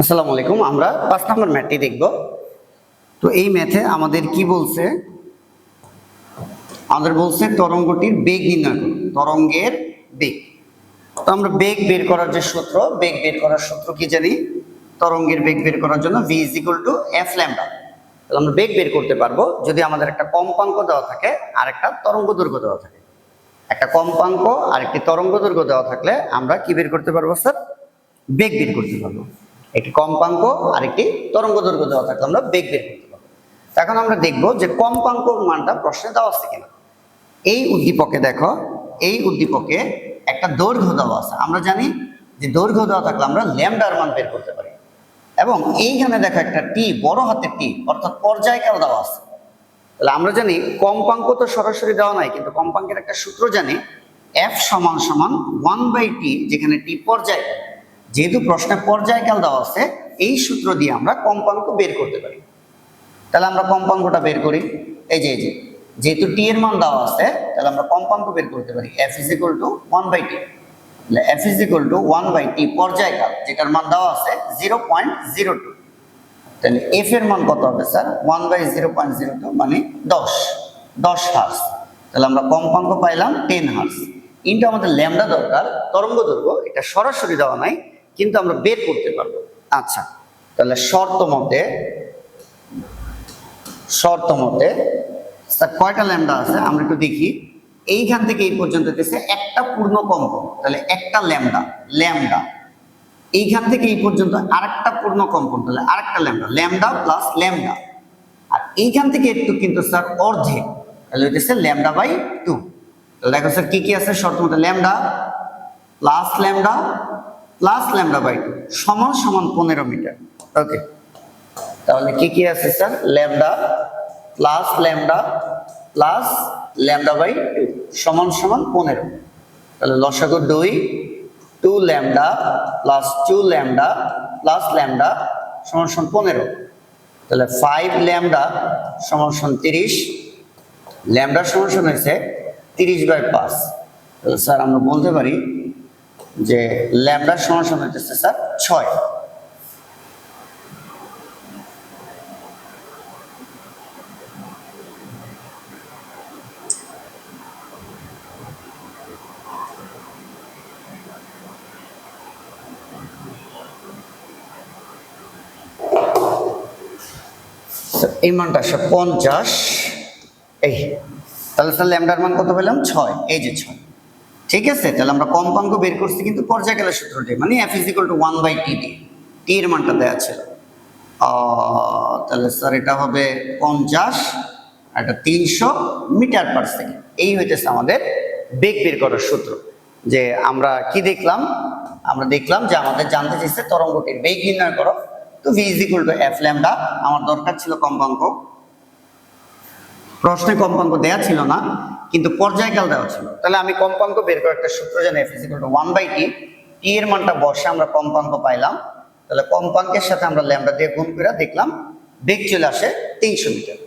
আসসালামু আলাইকুম। আমরা 5 নম্বর ম্যাথটি দেখব। তো এই ম্যাথে আমাদের কি বলছে, আমাদের বলছে তরঙ্গটির বেগ নির্ণয় করো, তরঙ্গের বেগ। তো আমরা বেগ বের করার যে সূত্র, বেগ বের করার সূত্র কি জানি? তরঙ্গের বেগ বের করার জন্য v f ল্যামডা। তাহলে আমরা বেগ বের করতে পারবো যদি আমাদের একটা কম্পাঙ্ক দেওয়া থাকে আর একটা তরঙ্গ দৈর্ঘ্য দেওয়া থাকে। একটা কম্পাঙ্ক আর একটি তরঙ্গ দৈর্ঘ্য দেওয়া থাকলে আমরা কি বের করতে পারবো স্যার? বেগ বের করতে পারবো। একটি কম্পাঙ্ক আর একটি তরঙ্গ দৈর্ঘ্য দেওয়া থাকলে আমরা বেগ বের করতে পারবো। এখন আমরা দেখব যে কম্পাঙ্ক মানটা প্রশ্নে দেওয়া আছে কিনা। এই উদ্দীপকে দেখো, এই উদ্দীপকে একটা দৈর্ঘ্য দেওয়া আছে। আমরা জানি যে দৈর্ঘ্য দেওয়া থাকলে আমরা ল্যামডার মান বের করতে পারি। এবং এইখানে দেখো একটা টি, বড় হাতের টি, অর্থাৎ পর্যায়কাল দেওয়া আছে। তাহলে আমরা জানি কম্পাঙ্ক তো সরাসরি দেওয়া নাই, কিন্তু কম্পাঙ্কের একটা সূত্র জানি, f সমান সমান 1/t, যেখানে টি পর্যায়। যেহেতু প্রশ্নে পর্যায়কাল দেওয়া আছে, এই সূত্র দিয়ে আমরা কম্পাঙ্ক বের করতে পারি। তাহলে আমরা কম্পাঙ্কটা বের করি। এই যে যেহেতু টি এর মান দেওয়া আছে, তাহলে আমরা কম্পাঙ্ক বের করতে পারি f = 1/t। তাহলে f = 1/t পর্যায়কাল, যেটার মান দেওয়া আছে 0.02। তাহলে f এর মান কত হবে স্যার? 1/0.02 মানে 10 হার্জ। তাহলে আমরা কম্পাঙ্ক পাইলাম 10 হার্জ। কিন্তু আমাদের ল্যামডা দরকার, তরঙ্গ দৈর্ঘ্য। এটা সরাসরি দেওয়া নাই, কিন্তু আমরা বের করতে পারবো। আচ্ছা, তাহলে শর্ত মতে স্যার কয়টা ল্যামডা আছে আমরা একটু দেখি। এইখান থেকে এই পর্যন্ত হচ্ছে একটা পূর্ণ কম্পন, তাহলে একটা ল্যামডা। এইখান থেকে এই পর্যন্ত আরেকটা পূর্ণ কম্পন, তাহলে আরেকটা ল্যামডা প্লাস ল্যামডা। আর এইখান থেকে একটু কিন্তু স্যার অর্ধেক, তাহলে হইতেছে λ/2। তাহলে দেখো স্যার কি কি আছে শর্ত মতে, ল্যামডা প্লাস λ/2 সমান সমান 15 মিটার। ওকে, তাহলে কি কি আছে স্যার? ল্যামডা প্লাস λ/2 সমান সমান 15। তাহলে লসাগু 2 lambda plus 2 lambda plus lambda সমান সমান 15। তাহলে 5 ল্যামডা সমান সমান 30। ল্যামডা সমান সমান হয়েছে 30/5। তাহলে স্যার আমরা বলতে পারি যে ল্যামডা সমান সমান হচ্ছে স্যার 6। এই মানটা আসে 50। এই তাহলে স্যার ল্যামডার মান কত পেলাম? 6। এই যে 6। ঠিক আছে, তাহলে আমরা কম্পাঙ্ক বের করছি কিন্তু পর্যায়কালের সূত্রটি, মানে f = 1/t দিয়ে। টি এর মানটা দেওয়া ছিল। তাহলে স্যার এটা হবে 50, এটা 300 মিটার পার সেকেন্ড। এই হইতেছে আমাদের বেগ বের করার সূত্র। যে আমরা কি দেখলাম? আমরা দেখলাম যে আমাদের জানতে চাইছে তরঙ্গটির বেগ নির্ণয় করো। তো v = f ল্যামডা। আমার দরকার ছিল কম্পাঙ্ক। প্রশ্নে কম্পাঙ্ক দেয়া ছিল না, কিন্তু পর্যায়কাল দেওয়া ছিল। তাহলে আমি কম্পাঙ্ক বের করার একটা সূত্র জানি, f = 1/t। টি এর মানটা বসে আমরা কম্পাঙ্ক পাইলাম। তাহলে কম্পাঙ্কের সাথে আমরা ল্যামডা দিয়ে গুণ করে দেখলাম বেগ চলে আসে 300 মিটার।